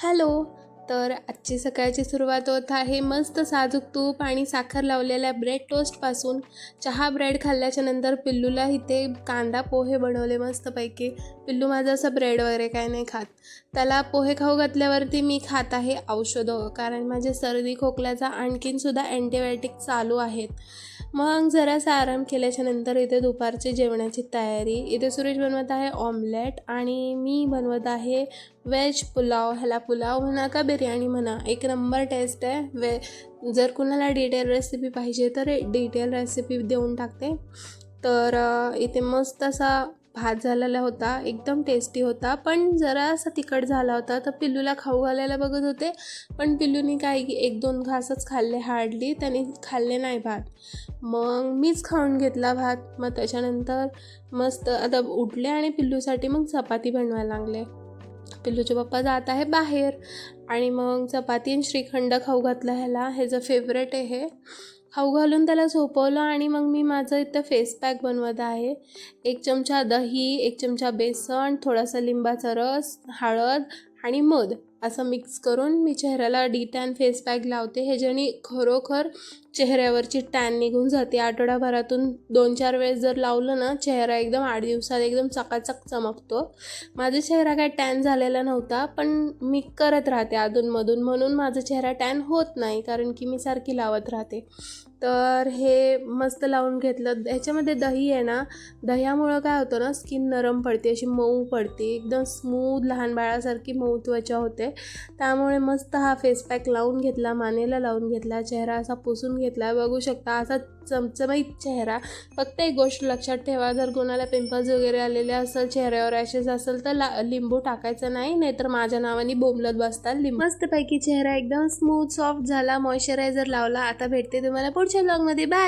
Hello. तर आजची सकाळची सुरुवात होत आहे मस्त साजूक तूप आणि साखर लावलेल्या ब्रेड टोस्टपासून. चहा ब्रेड खाल्ल्याच्या नंतर पिल्लूला इथे कांदा पोहे बनवले मस्तपैकी. पिल्लू माझं असं ब्रेड वगैरे काय नाही खात. त्याला पोहे खाऊ घातल्यावरती मी खात आहे औषधं, कारण माझे सर्दी खोकल्याचा आणखीनसुद्धा अँटीबायोटिक चालू आहेत. मग जरासा आराम केल्याच्या नंतर इथे दुपारची जेवणाची तयारी. इथे सुरेश बनवत आहे ऑमलेट आणि मी बनवत आहे व्हेज पुलाव. ह्याला पुलाव म्हणा का बिर्याणी म्हणा, एक नंबर टेस्ट आहे. जर कुणाला डिटेल रेसिपी पाहिजे तर डिटेल रेसिपी देऊन टाकते. तर इथे मस्त असा भात झालेला होता, एकदम टेस्टी होता, पण जरासा तिखट झाला होता. तर पिल्लूला खाऊ घालायला बघत होते, पण पिल्लूनी काय 1-2 घासच खाल्ले, हार्डली त्यांनी खाल्ले नाही भात. मग मीच खाऊन घेतला भात. मग त्याच्यानंतर मस्त आता उठले आणि पिल्लूसाठी मग चपाती बनवायला लागले. पिल्लूचे पप्पा जात आहे बाहेर आणि मग चपाती आणि श्रीखंड खाऊ घातला ह्याला. ह्याचं फेवरेट आहे हे. खाऊ घालून त्याला झोपवलं आणि मग मी माझं इथं फेस पॅक बनवत आहे. 1 चमचा दही, 1 चमचा बेसन, थोडासा लिंबाचा रस, हळद आणि मध असं मिक्स करून मी चेहऱ्याला टॅन फेस पॅक लावते. ह्याच्याने खरोखर चेहऱ्यावरची टॅन निघून जाते. आठवड्याभरातून 2-4 वेळेस जर लावलं ना, चेहरा एकदम 8 दिवसात एकदम चकाचक चमकतो. माझा चेहरा काय टॅन झालेला नव्हता, पण मी करत राहते अधूनमधून, म्हणून माझा चेहरा टॅन होत नाही, कारण की मी सारखी लावत राहते. तर हे मस्त लावून घेतलं. ह्याच्यामध्ये दही आहे ना, दह्यामुळं काय होतं ना, स्किन नरम पडते, अशी मऊ पडते, एकदम स्मूथ लहान बाळासारखी मऊ त्वचा होते. त्यामुळे मस्त हा फेस पॅक लावून घेतला, मानेला लावून घेतला, चेहरा असा पुसून घेतला. बघू शकता असा चमचमीत चेहरा. फक्त एक गोष्ट लक्षात ठेवा, जर कोणाला पिंपल्स वगैरे आलेले असेल, चेहऱ्यावर रॅशेस असेल तर लिंबू टाकायचं नाही, नाहीतर माझ्या नावाने बोंबलत बसतात. मस्तपैकी चेहरा एकदम स्मूथ सॉफ्ट झाला. मॉइश्चरायझर लावला. आता भेटते तुम्हाला पुढच्या ब्लॉगमध्ये. बाय.